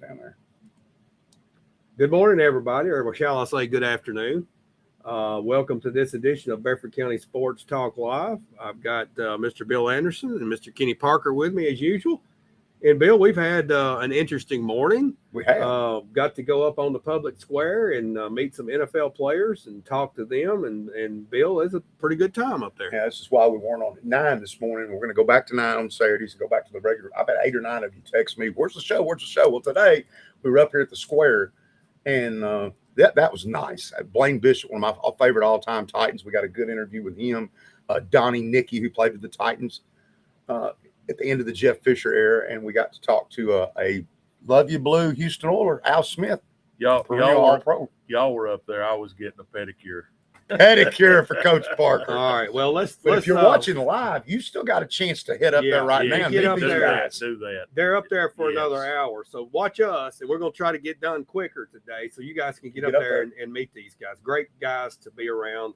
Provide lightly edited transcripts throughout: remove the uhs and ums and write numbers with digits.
down there. Good morning, everybody, or shall I say good afternoon. Welcome to this edition of Bedford County Sports Talk Live. I've got Mr. Bill Anderson and Mr. Kenny Parker with me as usual. And Bill, we've had an interesting morning. We have. Got to go up on the public square and meet some NFL players and talk to them. And Bill, it's a pretty good time up there. Yeah, this is why we weren't on at 9 this morning. We're going to go back to 9 on Saturdays and go back to the regular. I bet 8 or 9 of you text me, where's the show? Where's the show? Well, today we were up here at the square, and that was nice. Blaine Bishop, one of my favorite all-time Titans. We got a good interview with him. Donnie Nicky, who played with the Titans at the end of the Jeff Fisher era, and we got to talk to a Love You Blue Houston Oiler, Al Smith. Y'all were up there. I was getting a pedicure. Pedicure for Coach Parker. All right. Well, let's if you're watching live, you still got a chance to hit up there right now. Get up there. Do that. They're up there for another hour. So watch us, and we're going to try to get done quicker today so you guys can get up there and meet these guys. Great guys to be around.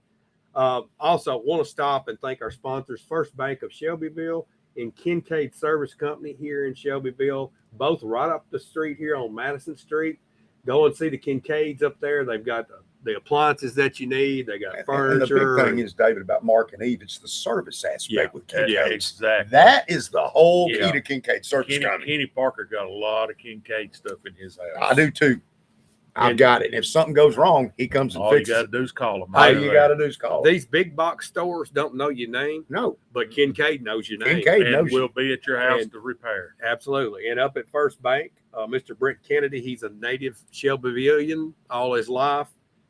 Also, want to stop and thank our sponsors, First Bank of Shelbyville and Kincaid Service Company here in Shelbyville, both right up the street here on Madison Street. Go and see the Kincaids up there. They've got the appliances that you need. They got furniture. And the big thing is, David, about Mark and Eve, it's the service aspect with Kincaid. Yeah, exactly. That is the whole key to Kincaid Service Company. Kenny Parker got a lot of Kincaid stuff in his house. I do too. I've got it. And if something goes wrong, he comes and fixes it. All you got to do is call him. All you got to do is call him. These big box stores don't know your name. No. But Kincaid knows your name. Kincaid knows will be at your house to repair. Absolutely. And up at First Bank, Mr. Brent Kennedy, he's a native Shelbyvillian all his life.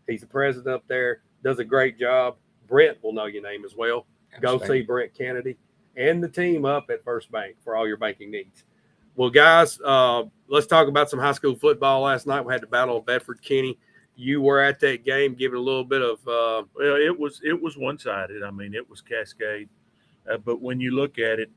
He's the president up there, does a great job. Brent will know your name as well. Go see Brent Kennedy and the team up at First Bank for all your banking needs. Well, guys, let's talk about some high school football last night. We had the Battle of Bedford. Kenny, you were at that game, giving a little bit of well, it was one-sided. I mean, it was Cascade. But when you look at it,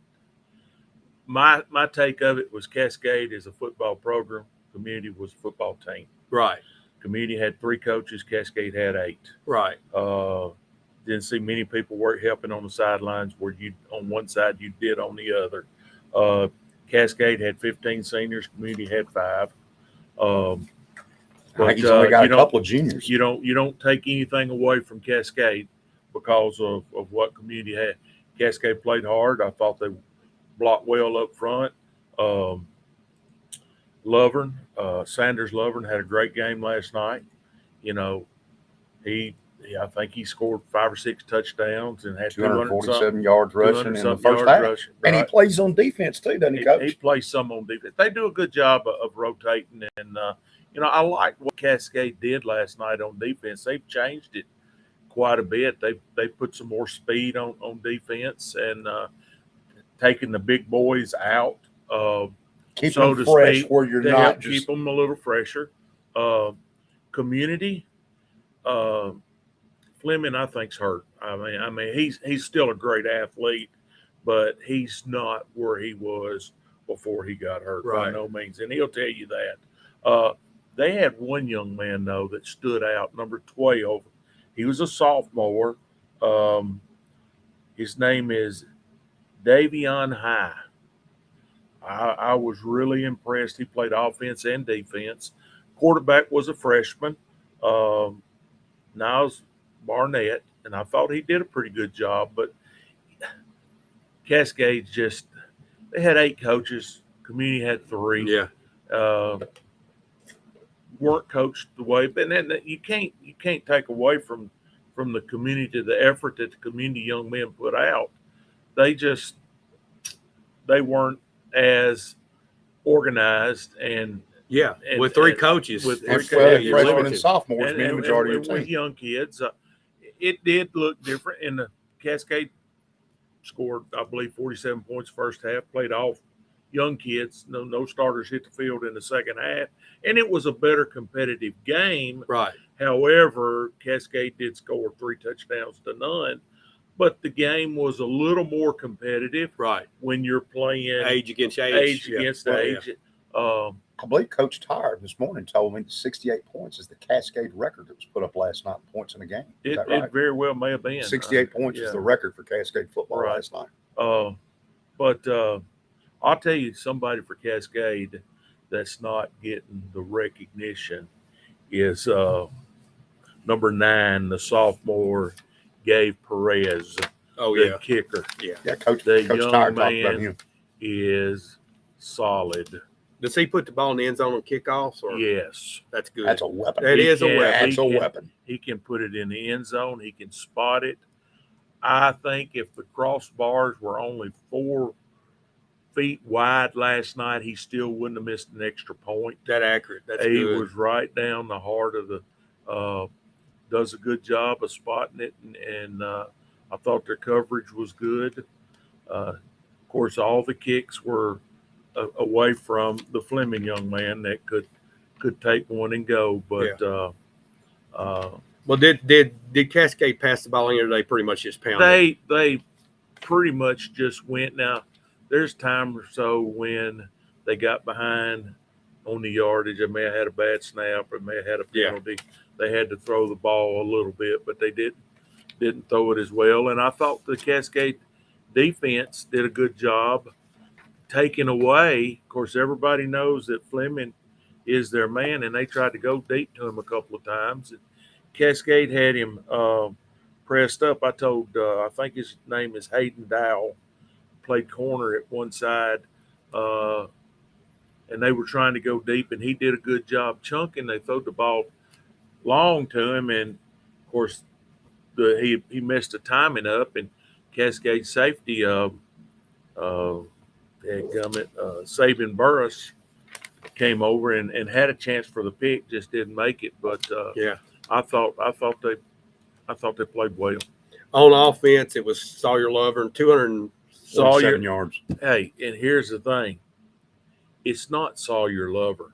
my take of it was Cascade is a football program. Community was a football team. Right. Community had 3 coaches. Cascade had 8. Right. Didn't see many people helping on the sidelines where you on one side you did on the other. Cascade had 15 seniors. Community had 5. But I think he's only got a couple of juniors. You don't take anything away from Cascade because of what Community had. Cascade played hard. I thought they blocked well up front. Sanders Lovern had a great game last night. You know, I think he scored 5 or 6 touchdowns and had 247 yards rushing in the first half. Rushing, right? And he plays on defense too, doesn't he, Coach? He plays some on defense. They do a good job of rotating. And, I like what Cascade did last night on defense. They've changed it quite a bit. They put some more speed on defense and taking the big boys out. Keep them fresh where you're not keep them a little fresher. Community, Fleming, I think's hurt. I mean, he's still a great athlete, but he's not where he was before he got hurt by no means, and he'll tell you that. They had one young man though that stood out, number 12. He was a sophomore. His name is Davion High. I was really impressed. He played offense and defense. Quarterback was a freshman, Niles Barnett, and I thought he did a pretty good job. But Cascade they had 8 coaches. Community had 3. Yeah. Weren't coached the way, but then you can't take away from the community the effort that the community young men put out. They weren't as organized and with 3 coaches, with freshmen and sophomores, being the majority of the team. With young kids, it did look different. And the Cascade scored, I believe, 47 points first half. Played off young kids. No starters hit the field in the second half, and it was a better competitive game. Right. However, Cascade did score 3 touchdowns to none. But the game was a little more competitive, right? When you're playing age against age, against age. I believe Coach Tired this morning told me that 68 points is the Cascade record that was put up last night in points in a game. It very well may have been. 68 points is the record for Cascade football last night. But I'll tell you, somebody for Cascade that's not getting the recognition is number 9, the sophomore, Gabe Perez, Oh the yeah, kicker. Yeah, Coach The Coach young Tyre talked about man him. is solid. does he put the ball in the end zone on kickoffs? Or Yes. that's good. That's a weapon. That is a weapon. That's a weapon. He can put it in the end zone. He can spot it. I think if the crossbars were only 4 feet wide last night, he still wouldn't have missed an extra point. That accurate. That's He good. was right down the heart of the. Does a good job of spotting it, and I thought their coverage was good. Of course, all the kicks were away from the Fleming young man that could take one and go. But well, did Cascade pass the ball in, or they pretty much just pounded? they pretty much just went. Now, there's time or so when they got behind on the yardage. They may have had a bad snap, or may have had a penalty. Yeah. They had to throw the ball a little bit, but they didn't throw it as well. And I thought the Cascade defense did a good job taking away. Of course, everybody knows that Fleming is their man, and they tried to go deep to him a couple of times. And Cascade had him pressed up. I told, I think his name is Hayden Dowell, played corner at one side, and they were trying to go deep, and he did a good job chunking. They threw the ball long to him, and of course he messed the timing up, and Cascade safety Saban Burris came over and had a chance for the pick, just didn't make it. But I thought they played well. On offense, it was Sawyer Lovern, 207 yards. Hey, and here's the thing: it's not Sawyer Lovern.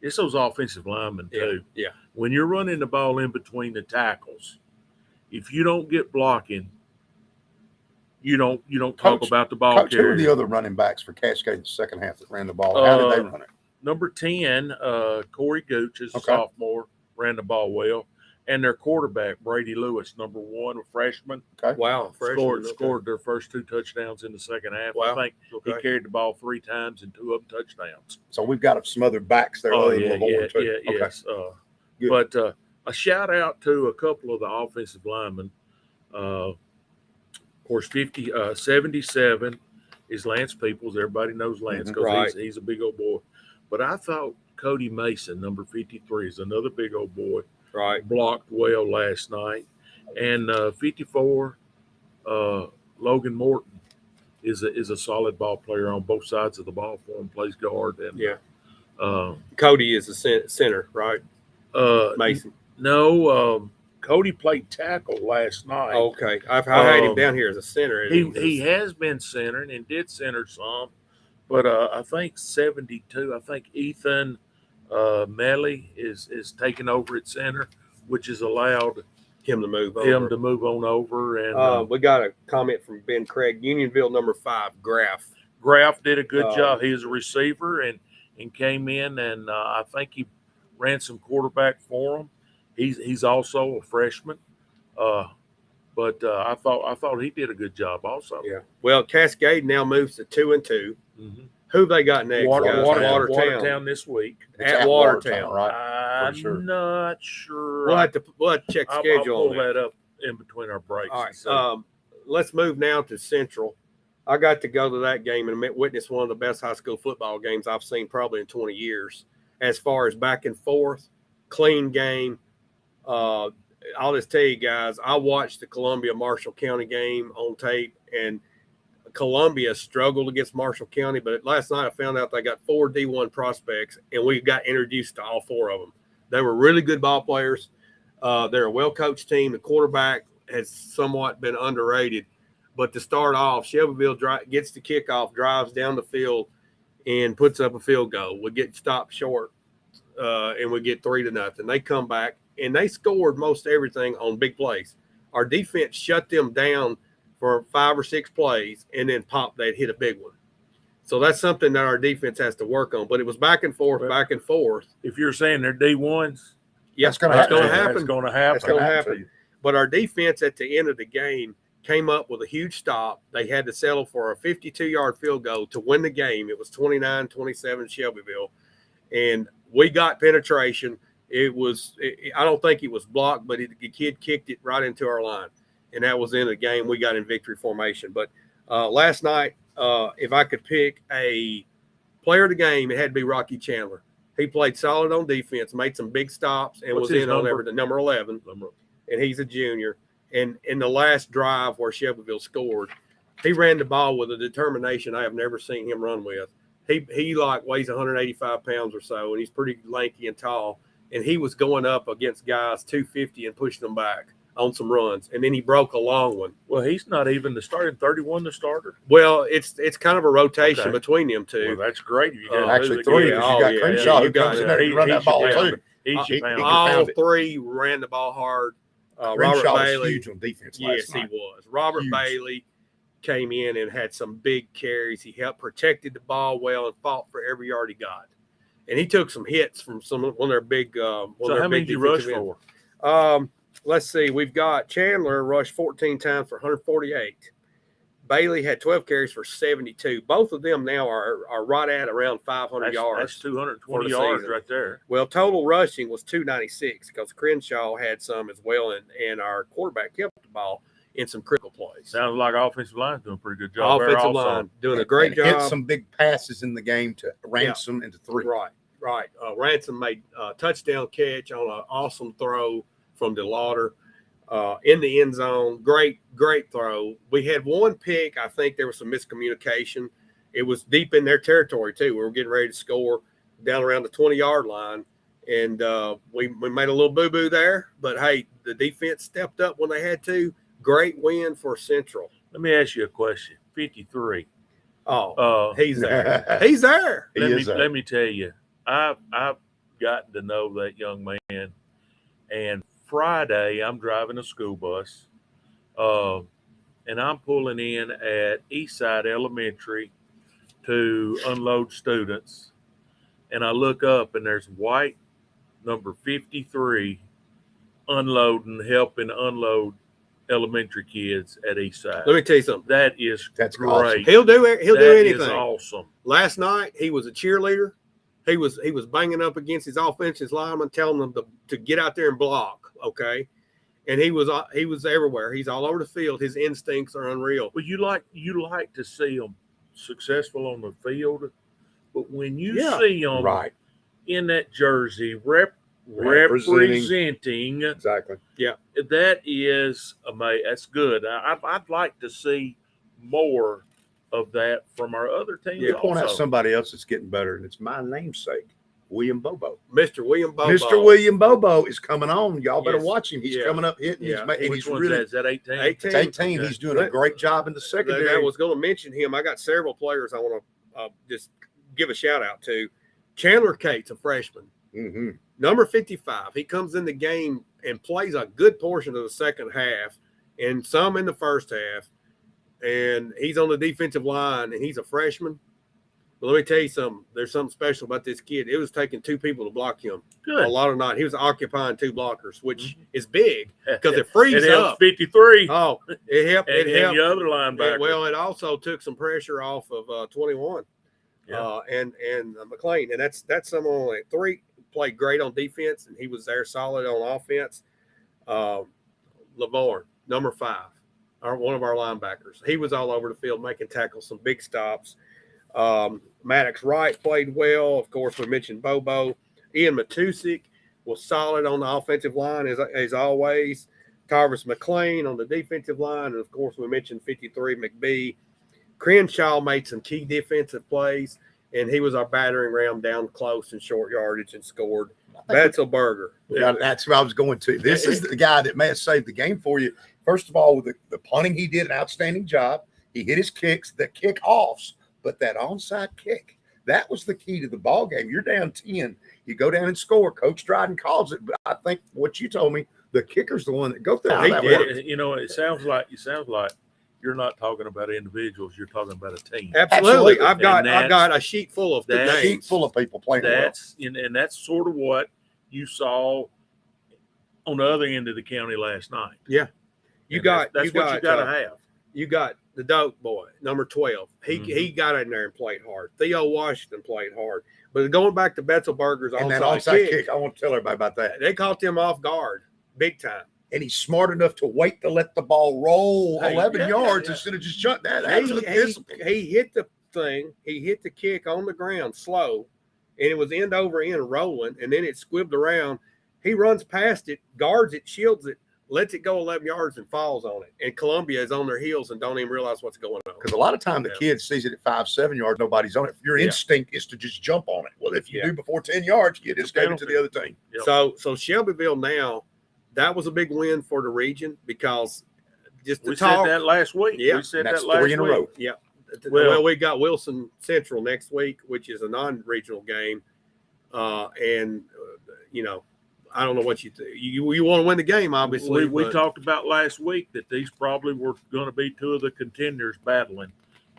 It's those offensive linemen too. Yeah. When you're running the ball in between the tackles, if you don't get blocking, you don't talk about the ball carrier. Who were the other running backs for Cascade in the second half that ran the ball? How did they run it? Number 10, Corey Gooch is a sophomore, ran the ball well. And their quarterback, Brady Lewis, number 1, a freshman. Okay. Wow. Scored their first 2 touchdowns in the second half. Wow. I think he carried the ball 3 times and 2 of them touchdowns. So we've got some other backs there other than Lavore too. Yes. But a shout out to a couple of the offensive linemen. Of course, 77 is Lance Peoples. Everybody knows Lance because he's a big old boy. But I thought Cody Mason, number 53, is another big old boy. Right. Blocked well last night. And 54, Logan Morton is a solid ball player on both sides of the ball for him, plays guard. And Cody is a center, right? Mason. No, Cody played tackle last night. Okay. I had him down here as a center. He has been centering and did center some, but I think 72, I think Ethan Melly is taking over at center, which has allowed him to move on over. And we got a comment from Ben Craig, Unionville number 5, Graff. Graff did a good job. He was a receiver and came in, and I think he ran some quarterback for him. He's also a freshman, but I thought he did a good job also. Yeah. Well, Cascade now moves to 2-2. Mm-hmm. Who they got next? Watertown this week. At Watertown, right? I'm not sure. We'll have to check the schedule. I'll pull that up in between our breaks. All right. Let's move now to Central. I got to go to that game and witness one of the best high school football games I've seen probably in 20 years. As far as back and forth, clean game. I'll just tell you guys, I watched the Columbia-Marshall County game on tape, and Columbia struggled against Marshall County, but last night I found out they got 4 D1 prospects, and we got introduced to all 4 of them. They were really good ball players. They're a well-coached team. The quarterback has somewhat been underrated. But to start off, Shelbyville gets the kickoff, drives down the field, and puts up a field goal. We get stopped short, and we get 3-0. They come back, and they scored most everything on big plays. Our defense shut them down for 5 or 6 plays, and then they'd hit a big one. So that's something that our defense has to work on. But it was back and forth. If you're saying they're D1s, that's going to happen. That's going to happen. But our defense at the end of the game came up with a huge stop. They had to settle for a 52-yard field goal to win the game. It was 29-27 Shelbyville. and we got penetration. I don't think it was blocked, but the kid kicked it right into our line, and that was in a game we got in victory formation. But last night, if I could pick a player of the game, it had to be Rocky Chandler. He played solid on defense, made some big stops, and was in on everything. Number 11, and he's a junior. And in the last drive where Shelbyville scored, he ran the ball with a determination I have never seen him run with. He like weighs 185 pounds or so, and he's pretty lanky and tall. And he was going up against guys 250 and pushing them back on some runs. And then he broke a long one. Well, he's not even the starting 31 the starter. Well, it's kind of a rotation between them two. Well, that's great. You actually, three. You got Crenshaw who comes in there and run that ball too. All three ran the ball hard. Robert Bailey was huge on defense. Yes, he was. Robert Bailey came in and had some big carries. He helped protected the ball well and fought for every yard he got. And he took some hits from one of their big. So how many did you rush for? Let's see. We've got Chandler rushed 14 times for 148. Bailey had 12 carries for 72. Both of them now are right at around 500 yards. That's 220 yards right there. Well, total rushing was 296 because Crenshaw had some as well, and our quarterback kept the ball in some critical plays. Sounds like offensive line doing a pretty good job. Offensive line doing a great job. Hit some big passes in the game to Ransom into 3. Right. Ransom made a touchdown catch on an awesome throw from DeLauder in the end zone. Great throw. We had one pick. I think there was some miscommunication. It was deep in their territory, too. We were getting ready to score down around the 20-yard line, and we made a little boo-boo there. But, hey, the defense stepped up when they had to. Great win for Central. Let me ask you a question. 53. Oh, he's there. He's there. Let me tell you, I've gotten to know that young man. And Friday, I'm driving a school bus, and I'm pulling in at Eastside Elementary to unload students. And I look up, and there's white number 53 helping unload elementary kids at Eastside. Let me tell you something. That's great. Awesome. He'll do anything. That is awesome. Last night he was a cheerleader. He was banging up against his offensive lineman, telling them to get out there and block. Okay, and he was everywhere. He's all over the field. His instincts are unreal. Well, you like to see them successful on the field, but when you see them in that jersey representing exactly. Yeah, that is amazing. That's good. I'd like to see more of that from our other teams. Yeah, point out somebody else that's getting better, and it's my namesake, William Bobo. Mr. William Bobo. Mr. William Bobo is coming on. Y'all better watch him. He's coming up hitting. Yeah. He's really, is that 18? 18. It's 18. Okay. He's doing a great job in the secondary. I was going to mention him. I got several players I want to just give a shout out to. Chandler Cates, a freshman. Mm-hmm. Number 55. He comes in the game and plays a good portion of the second half and some in the first half. And he's on the defensive line, and he's a freshman. But let me tell you something. There's something special about this kid. It was taking 2 people to block him. Good. A lot of night. He was occupying 2 blockers, which is big because it frees it up. 53. Oh, it helped. And the other linebacker. Well, it also took some pressure off of 21 and McLean. And that's someone like 3 played great on defense, and he was there solid on offense. Lavorne, number 5. One of our linebackers. He was all over the field making tackles, some big stops. Maddox Wright played well. Of course, we mentioned Bobo. Ian Matusik was solid on the offensive line as always. Tarvis McLean on the defensive line. And, of course, we mentioned 53 McBee. Crenshaw made some key defensive plays, and he was our battering ram down close and short yardage and scored. Betzelberger. That's what I was going to. This is the guy that may have saved the game for you. First of all, with the punting, he did an outstanding job. He hit his kicks, the kickoffs, but that onside kick, that was the key to the ball game. You're down 10. You go down and score. Coach Dryden calls it, but I think what you told me, the kicker's the one that goes through. It sounds like you're not talking about individuals. You're talking about a team. Absolutely. I've got a sheet full of names. Sheet full of people playing and that's sort of what you saw on the other end of the county last night. Yeah. That's what you got to have. You got the dope boy, number 12. He got in there and played hard. Theo Washington played hard. But going back to Betzelberger's And that onside onside kick, I want to tell everybody about that. they caught them off guard big time. And he's smart enough to wait to let the ball roll Hey, 11 yards yeah. instead of just jump that. That's a discipline. He hit the thing. He hit the kick on the ground slow, and it was end over end rolling, and then it squibbed around. He runs past it, guards it, shields it, lets it go 11 yards, and falls on it. And Columbia is on their heels and don't even realize what's going on. Because a lot of time the kid sees it at 5-7 yards, nobody's on it. Your instinct is to just jump on it. Well, if you do before 10 yards, you just gave it to the other team. Yep. So Shelbyville now, that was a big win for the region because just the said that last week. Yeah, we said that's that last 3 in a row. Yeah. Well, We got Wilson Central next week, which is a non-regional game, and you know, I don't know what you want to win the game. Obviously, we talked about last week that these probably were going to be two of the contenders battling,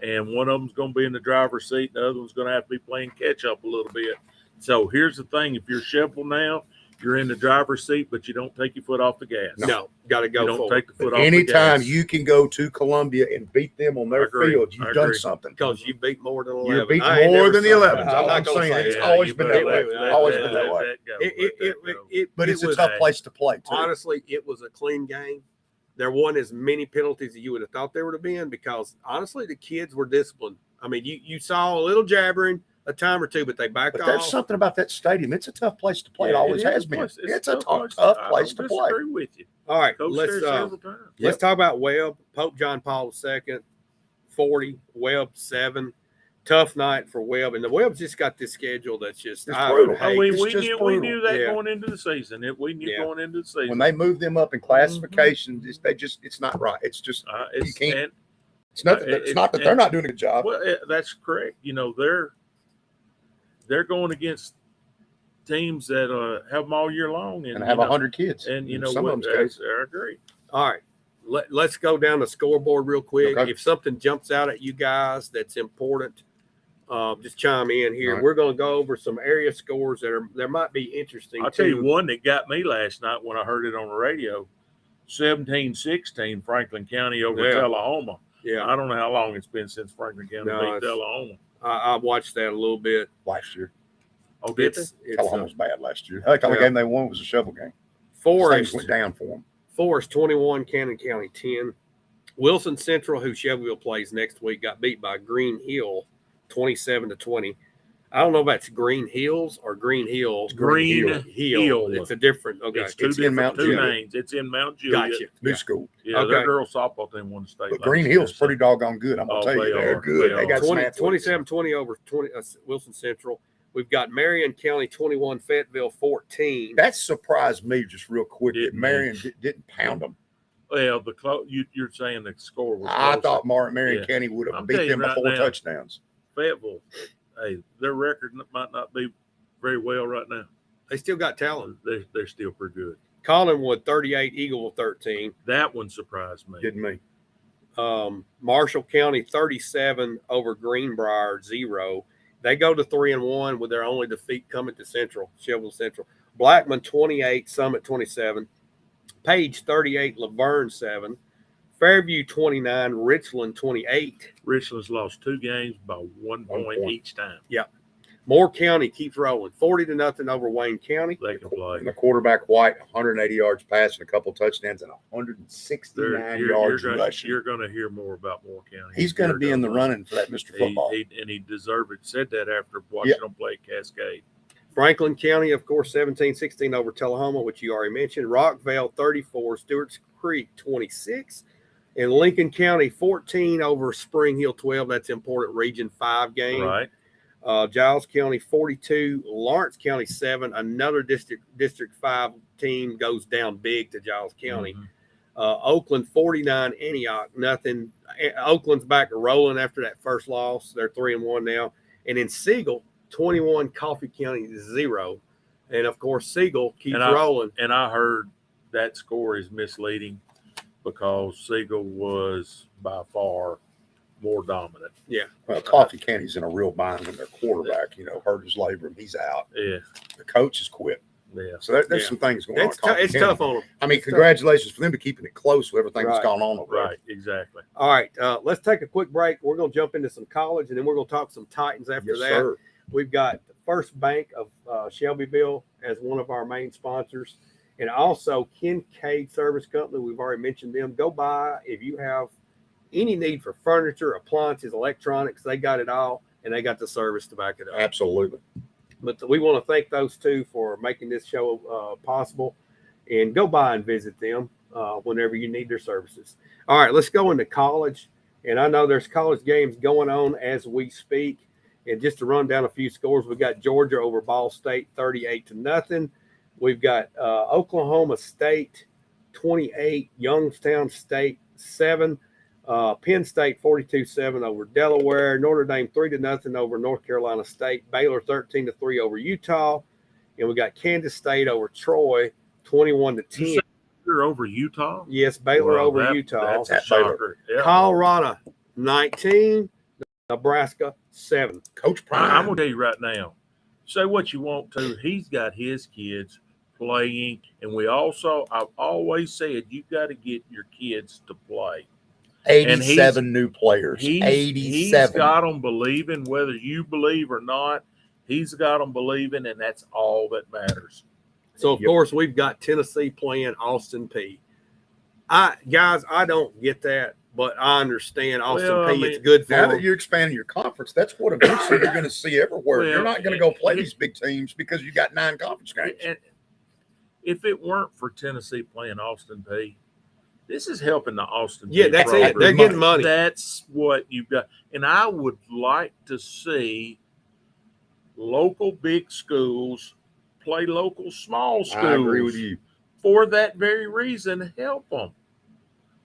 and one of them's going to be in the driver's seat, and the other one's going to have to be playing catch up a little bit. So here's the thing: if you're Sheffield now, you're in the driver's seat, but you don't take your foot off the gas. No, got to go. You don't forward. take the foot off Anytime the gas. you can go to Columbia and beat them on their field, you've done something. Because you beat more than 11. You beat more than the 11. I'm All not I'm gonna saying, say it's that. always been that way. Always been that way. But it's a tough place to play, too. Honestly, it was a clean game. There wasn't as many penalties as you would have thought there would have been because, honestly, the kids were disciplined. I mean, you saw a little jabbering a time or two, but they backed off. But there's something about that stadium. It's a tough place to play. It always has been. It's a tough place to play. I agree with you. All right, Coach let's talk about Webb. Pope John Paul II, 40, Webb 7. Tough night for Webb, and the Webb's just got this schedule that's just brutal. We knew that going into the season. We knew going into the season when they moved them up in classification. It's not right. It's just you can't. It's nothing. It's not that they're not doing a good job. Well, that's correct. You know, they're going against teams that have them all year long and have 100 kids. And you know some what? Of them I agree. All right. Let's go down the scoreboard real quick. Okay. If something jumps out at you guys that's important, just chime in here. Right. We're going to go over some area scores that might be interesting. I'll tell you one that got me last night when I heard it on the radio. 17-16 Franklin County over Tullahoma. Yeah. I don't know how long it's been since Franklin County beat Tullahoma. I watched that a little bit last year. Oh, did they? Tullahoma was bad last year. The only game they won was a shovel game. Forest went down for them. Forest 21, Cannon County 10. Wilson Central, who Shelbyville plays next week, got beat by Green Hill 27-20. I don't know if that's Green Hills or Green Hill. Green Hill. It's a different. Okay, it's in Mount Juliet. It's in Mount Juliet. Gotcha. New school. Yeah, their girls softball team won the state. But Green Hill's pretty doggone good. I'm gonna tell you, they're good. They got 27-20 over Wilson Central. We've got Marion County 21, Fayetteville 14. That surprised me just real quick that Marion didn't pound them. Well, you're saying the score was. I thought Marion County would have beat them by 4 touchdowns. Fayetteville, hey, their record might not be very well right now. They still got talent. They're still pretty good. Collinwood 38, Eagleville 13. That one surprised me. Didn't me? Marshall County 37 over Greenbrier 0. They go to 3-1 with their only defeat coming to Shelbyville Central. Blackman 28, Summit 27. Page 38, Laverne 7. Fairview 29, Richland 28. Richland's lost 2 games by 1 point each time. Yep. Moore County keeps rolling 40-0 over Wayne County. They can play. And the quarterback White, 180 yards passing, a couple touchdowns, and 169 yards rushing. You're going to hear more about Moore County. He's going to be in the running for that Mr. Football. He deserved it. Said that after watching him play Cascade. Franklin County, of course, 17-16 over Tullahoma, which you already mentioned. Rockvale 34, Stewart's Creek 26. And Lincoln County 14 over Spring Hill 12. That's important Region 5 game. Right. Giles County 42, Lawrence County 7. Another District 5 team goes down big to Giles County. Mm-hmm. Oakland 49, Antioch nothing. Oakland's back rolling after that first loss. They're 3-1 now. And in Siegel 21, Coffee County 0. And of course Siegel keeps rolling. And I heard that score is misleading because Siegel was by far more dominant. Yeah. Well, Coffee County's in a real bind when their quarterback, hurt his labor and he's out. Yeah. The coach has quit. Yeah. So there's some things going on. It's tough on them. I mean, congratulations for them to keeping it close with everything that's gone on over there. Right, exactly. All right. Let's take a quick break. We're going to jump into some college, and then we're going to talk some Titans after that. Sir. We've got the First Bank of Shelbyville as one of our main sponsors, and also Kincaid Service Company. We've already mentioned them. Go by if you have any need for furniture, appliances, electronics. They got it all, and they got the service to back it up. Absolutely. But we want to thank those two for making this show possible, and go by and visit them whenever you need their services. All right, let's go into college. And I know there's college games going on as we speak. And just to run down a few scores, we got Georgia over Ball State 38-0. We've got Oklahoma State 28, Youngstown State 7. Penn State 42-7 over Delaware. Notre Dame 3-0 over North Carolina State. Baylor 13-3 over Utah. And we got Kansas State over Troy 21-10. You're over Utah? Yes, Baylor over Utah. That's a shocker. Yeah. Colorado 19, Nebraska 7. Coach Prime. I'm gonna tell you right now. Say what you want to. He's got his kids playing, and I've always said you got to get your kids to play. 87 new players. 87. He's got them believing, whether you believe or not. He's got them believing, and that's all that matters. So, of course, we've got Tennessee playing Austin Peay. I don't get that, but I understand Austin Peay. It's good for now them. that you're expanding your conference. That's what eventually you're going to see everywhere. Well, you're not going to go play these big teams because you got 9 conference games. And if it weren't for Tennessee playing Austin Peay, this is helping the Austin Peay that's program. it. They're getting money. That's what you've got. And I would like to see local big schools play local small schools. I agree with you. For that very reason, help them.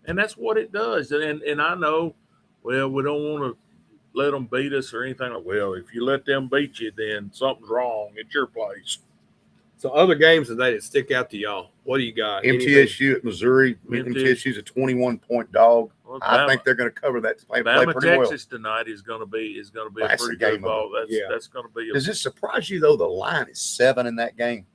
And that's what it does. And I know, well, we don't want to let them beat us or anything. Well, if you let them beat you, then something's wrong at your place. So other games today that stick out to y'all, what do you got? MTSU at Missouri. MTSU's a 21-point dog. Well, I think they're going to cover that. Play Bama, pretty Texas tonight is going to be a That's pretty the game good ball. That's going to be. Does it surprise you though? The line is 7 in that game.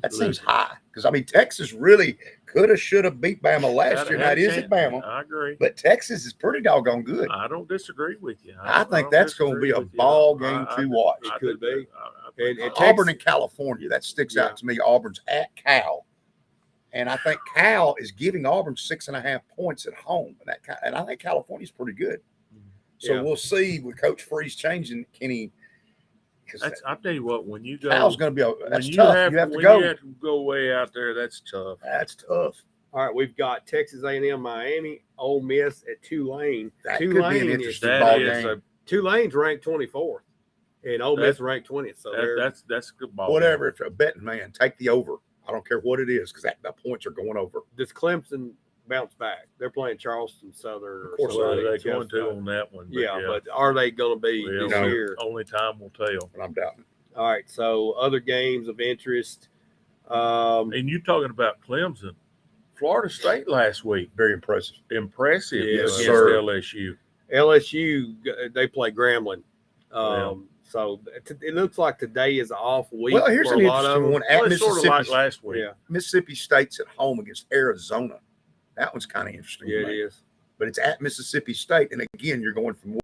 That seems high because I mean Texas really could have, should have beat Bama last year. That is at Bama. I agree, but Texas is pretty doggone good. I don't disagree with you. I think that's going to be a ball game to watch. It could be. And Auburn in California, that sticks out to me. Auburn's at Cal, and I think Cal is giving Auburn 6.5 points at home. And I think California's pretty good. So we'll see with Coach Freeze changing. Can he? I'll tell you what. When you go, Cal's going to be that's you tough. have You have to when go. you have to go way out there. That's tough. That's tough. All right, we've got Texas A&M, Miami, Ole Miss at Tulane. That could be an interesting ball game. Tulane's ranked 24th, and Ole Miss ranked 20th. So that's a good ball. Whatever. If you're a betting man, take the over. I don't care what it is because the points are going over. Does Clemson bounce back? They're playing Charleston Southern. Of course, they're going to on that one. But are they going to be this year? Only time will tell. But I'm doubting. All right, so other games of interest. And you're talking about Clemson. Florida State last week. Very impressive. Impressive Yes, against sir. LSU. LSU, they play Grambling. So it looks like today is an off week. Well, here's an interesting one at It's sort of Mississippi. like last week. Yeah, Mississippi State's at home against Arizona. That one's kind of interesting. yeah, it is. But it's at Mississippi State. And again, you're going from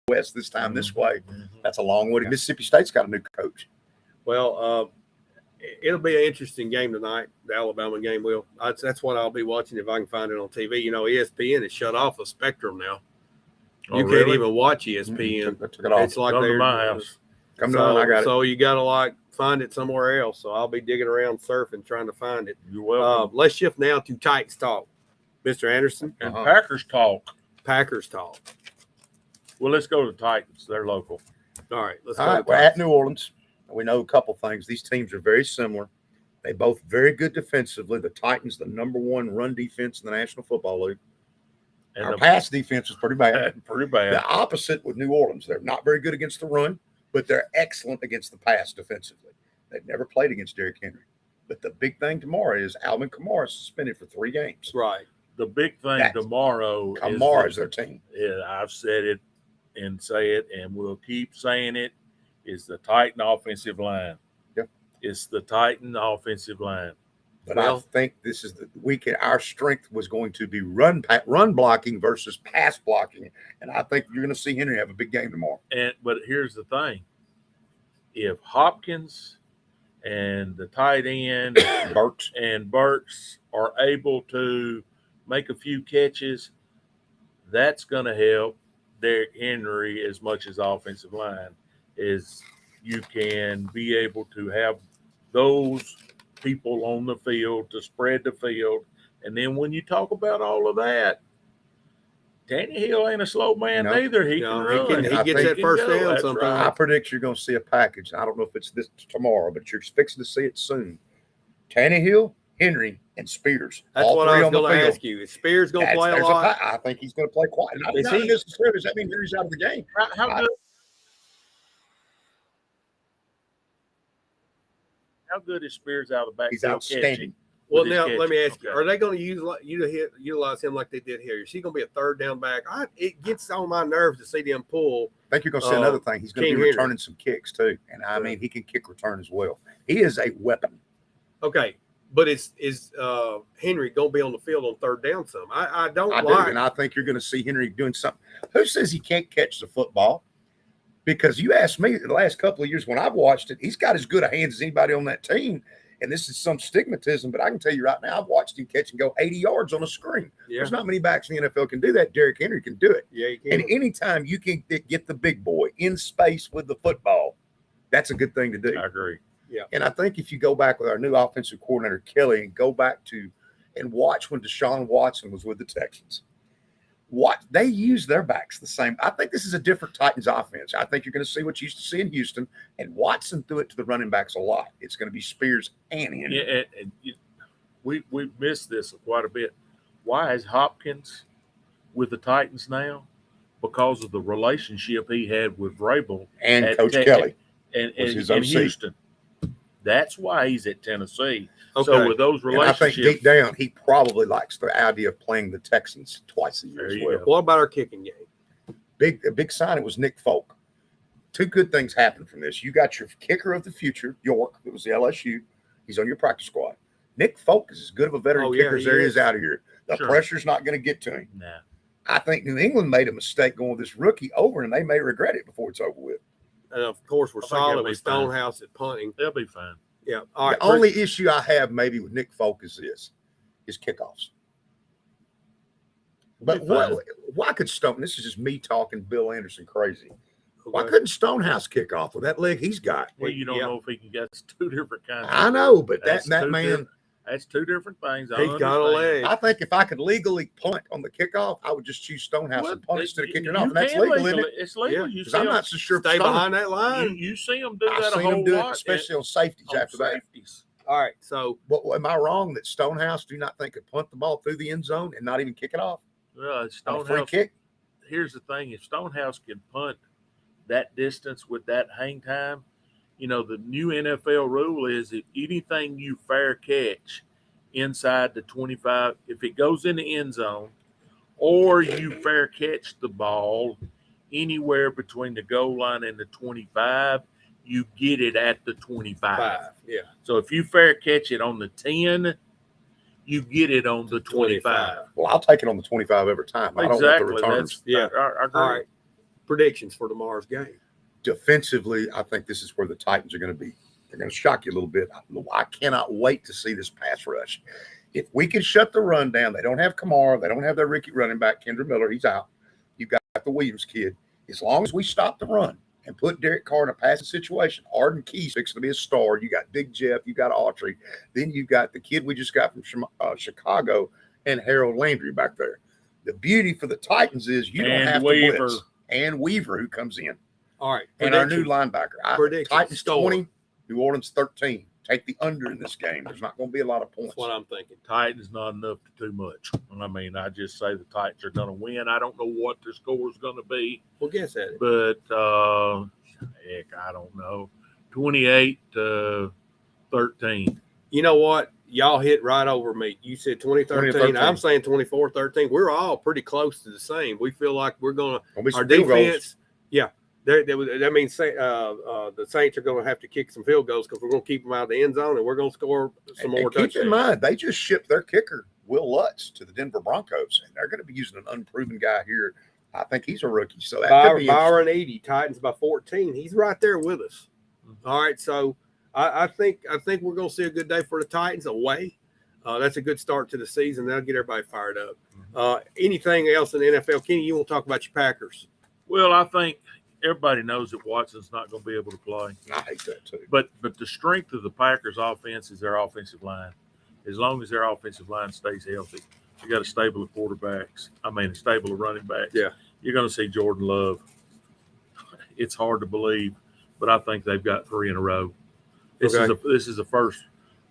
west this time this way. That's a long way. Mississippi State's got a new coach. Well, it'll be an interesting game tonight. The Alabama game will. That's what I'll be watching if I can find it on TV. You know, ESPN is shut off of Spectrum now. You can't even watch ESPN. Took it off. It's like Come to they're my house. Come down, I got it. So you got to find it somewhere else. So I'll be digging around surfing trying to find it. You're welcome. Let's shift now to Titans talk. Mr. Anderson. And Packers talk. Packers talk. Well, let's go to the Titans. They're local. All right. Let's All go. right, we're at New Orleans. We know a couple things. These teams are very similar. They both very good defensively. The Titans, the number 1 run defense in the National Football League. And our pass defense is pretty bad. Pretty bad. The opposite with New Orleans. They're not very good against the run, but they're excellent against the pass defensively. They've never played against Derrick Henry. But the big thing tomorrow is Alvin Kamara is suspended for 3 games. Right. The big thing tomorrow Kamara is their team. Yeah, I've said it and say it, and we'll keep saying it, is the Titan offensive line. Yep. It's the Titan offensive line. But I think this is the weekend. Our strength was going to be run blocking versus pass blocking. And I think you're going to see Henry have a big game tomorrow. But here's the thing. if Hopkins and the tight end Burks are able to make a few catches, that's going to help Derrick Henry as much as offensive line. Is you can be able to have those people on the field to spread the field. And then when you talk about all of that, Tannehill ain't a slow man either. He can run. He gets that first down sometimes. Right. I predict you're going to see a package. I don't know if it's this tomorrow, but you're fixing to see it soon. Tannehill, Henry, and Spears. That's what I was going to ask you. Is Spears going to play a lot? I think he's going to play quite. Not necessarily. Does that mean Henry's out of the game? How good is Spears out of the backfield? He's outstanding. Well, now let me ask you: are they going to utilize him like they did here? Is he going to be a third down back? It gets on my nerves to see them pull. I think you're going to see another thing. He's going to be returning some kicks too, and I mean he can kick return as well. He is a weapon. Okay, but is Henry going to be on the field on third down some? I do, and I think you're going to see Henry doing something. Who says he can't catch the football? Because you asked me the last couple of years when I've watched it, he's got as good a hands as anybody on that team. And this is some stigmatism, but I can tell you right now, I've watched him catch and go 80 yards on a screen. Yeah. There's not many backs in the NFL can do that. Derrick Henry can do it. Yeah, he can. And anytime you can get the big boy in space with the football, that's a good thing to do. I agree. Yeah. And I think if you go back with our new offensive coordinator, Kelly, and go back to and watch when Deshaun Watson was with the Texans, they use their backs the same. I think this is a different Titans offense. I think you're going to see what you used to see in Houston, and Watson threw it to the running backs a lot. It's going to be Spears and Henry. Yeah, and we missed this quite a bit. Why is Hopkins with the Titans now? Because of the relationship he had with Vrabel and Coach Kelly and Houston. That's why he's at Tennessee. Okay. So with those relationships, and I think deep down he probably likes the idea of playing the Texans twice a year as well. What about our kicking game? A big sign. It was Nick Folk. Two good things happened from this. You got your kicker of the future, York. It was the LSU. He's on your practice squad. Nick Folk is as good of a veteran kicker as there is out of here. The pressure's not going to get to him. Nah. I think New England made a mistake going with this rookie over, and they may regret it before it's over with. And of course, we're solid with Stonehouse at punting. They'll be fine. Yeah. All right. The only issue I have maybe with Nick Folk is kickoffs. But why could Stone? This is just me talking Bill Anderson crazy. Why couldn't Stonehouse kick off with that leg he's got? Well, you don't know if he can get two different kinds. I know, but that man. That's two different things. He's got a leg. I think if I could legally punt on the kickoff, I would just choose Stonehouse and punt instead of kicking it off. And that's legal, isn't it? It's legal. Because I'm not so sure. Stay behind that line. You see them do that a whole lot, especially on safeties after that. All right. So, am I wrong that Stonehouse do not think could punt the ball through the end zone and not even kick it off? Well, Stonehouse. Free kick. Here's the thing: if Stonehouse can punt that distance with that hang time, the new NFL rule is if anything you fair catch inside the 25, if it goes in the end zone, or you fair catch the ball anywhere between the goal line and the 25, you get it at the 25. Yeah. So if you fair catch it on the 10, you get it on the 25. Well, I'll take it on the 25 every time. Exactly. I don't want the returns. I agree. All right. Predictions for tomorrow's game. Defensively, I think this is where the Titans are going to be. They're going to shock you a little bit. I cannot wait to see this pass rush. If we can shut the run down, they don't have Kamara. They don't have their rookie running back, Kendra Miller. He's out. You've got the Williams kid. As long as we stop the run and put Derek Carr in a passing situation, Arden Key's fixing to be a star. You got Big Jeff. You got Autry. Then you got the kid we just got from Chicago and Harold Landry back there. The beauty for the Titans is you don't have to blitz. And Weaver, who comes in. All right. And our new linebacker. Titans 20. New Orleans 13. Take the under in this game. There's not going to be a lot of points. That's what I'm thinking. Titans not enough to do much. I mean, I just say the Titans are going to win. I don't know what their score is going to be. We'll guess at it. But, I don't know. 28-13. You know what? Y'all hit right over me. You said 2013. I'm saying 24-13. We're all pretty close to the same. We feel like we're going to – our defense – yeah. That means the Saints are going to have to kick some field goals because we're going to keep them out of the end zone and we're going to score some more touchdowns. Keep in mind, they just shipped their kicker, Will Lutz, to the Denver Broncos, and they're going to be using an unproven guy here. I think he's a rookie. So that could be Byron 80, Titans by 14. He's right there with us. All right, so I think we're going to see a good day for the Titans away. That's a good start to the season. That'll get everybody fired up. Anything else in the NFL? Kenny, you want to talk about your Packers? Well, I think everybody knows that Watson's not going to be able to play. I hate that too. But the strength of the Packers' offense is their offensive line. As long as their offensive line stays healthy, you got a stable of quarterbacks. A stable of running backs. Yeah, you're going to see Jordan Love. It's hard to believe, but I think they've got 3 in a row. This is the first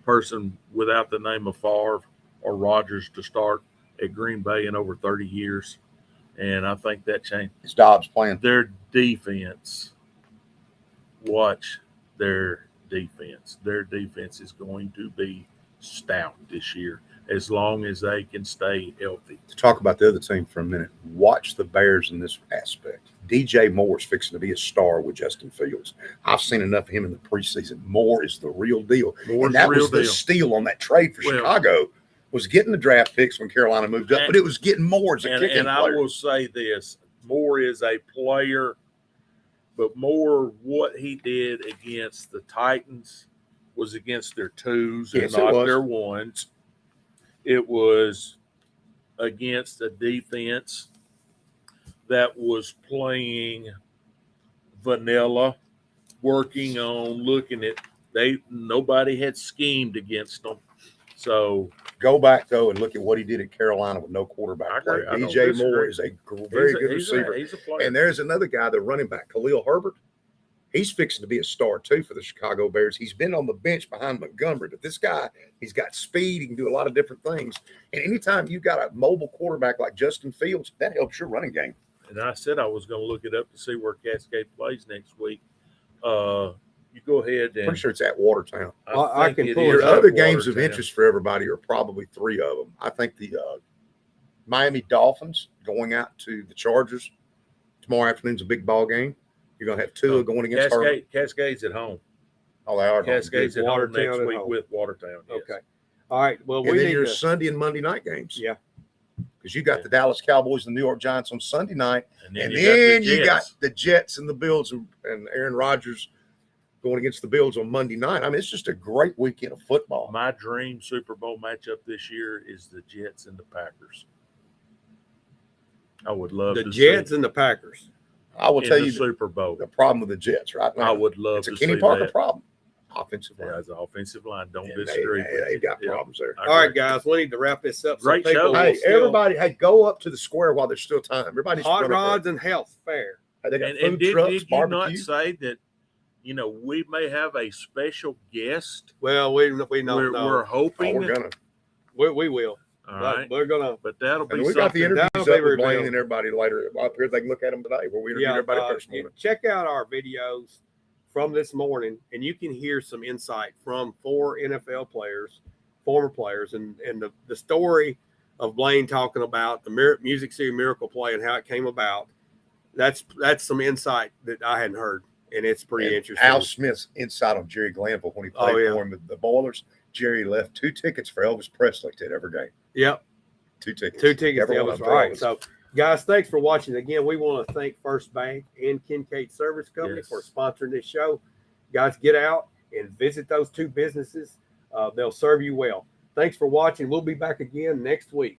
person without the name of Favre or Rodgers to start at Green Bay in over 30 years. And I think that changed. Is Dobbs playing? Their defense. Watch their defense. Their defense is going to be stout this year as long as they can stay healthy. To talk about the other team for a minute, watch the Bears in this aspect. DJ Moore is fixing to be a star with Justin Fields. I've seen enough of him in the preseason. Moore is the real deal. Moore's and that the real was the deal. steal on that trade for Chicago, was getting the draft picks when Carolina moved up, but it was getting Moore as a kicking player. I will say this, Moore is a player, but Moore, what he did against the Titans was against their 2s and not their 1s. It was against a defense that was playing vanilla, working on looking at nobody had schemed against them. So go back though and look at what he did at Carolina with no quarterback play. DJ Moore is a very good receiver. He's a player. And there's another guy, the running back, Khalil Herbert. He's fixing to be a star too for the Chicago Bears. He's been on the bench behind Montgomery, but this guy, he's got speed. He can do a lot of different things. And anytime you got a mobile quarterback like Justin Fields, that helps your running game. And I said I was going to look it up to see where Cascade plays next week. You go ahead and pretty sure it's at Watertown. I can pull your it up. other games of interest for everybody are probably 3 of them. I think the Miami Dolphins going out to the Chargers tomorrow afternoon's a big ball game. You're going to have Tua going against Cascade's at home. Oh, they are. Cascade's at home next week with Watertown. Yes. Okay. All right. Well, and then your Sunday and Monday night games. Yeah. Because you got the Dallas Cowboys and the New York Giants on Sunday night. And then you got the Jets and the Bills and Aaron Rodgers going against the Bills on Monday night. I mean, it's just a great weekend of football. My dream Super Bowl matchup this year is the Jets and the Packers. I would love the Jets and the Packers. I will tell you Super Bowl. The problem with the Jets right now. I would love to see that. It's a Kenny Parker problem. Offensive line. Yeah, as an offensive line. Don't disagree. They've got problems there. All right, guys. We need to wrap this up. Great show. Hey, everybody, go up to the square while there's still time. Everybody's Hot Rods and Health Fair. They got food trucks, did you barbecue. not say that, we may have a special guest? Well, we don't know. We're hoping. We're going to. We will. All right. We're going to. But that'll be we something. got the interviews up with Blaine and everybody later. Up here, they can look at them today where we interviewed everybody first morning. Check out our videos from this morning, and you can hear some insight from 4 NFL players, former players, and the story of Blaine talking about the Music City Miracle Play and how it came about. That's some insight that I hadn't heard, and it's pretty interesting. Al Smith's insight on Jerry Glanville when he played for him with the Boilers. Jerry left 2 tickets for Elvis Presley to every game. Yep. 2 tickets. 2 tickets for Elvis. All right. So, guys, thanks for watching. Again, we want to thank First Bank and Kincaid Service Company for sponsoring this show. Guys, get out and visit those 2 businesses. They'll serve you well. Thanks for watching. We'll be back again next week.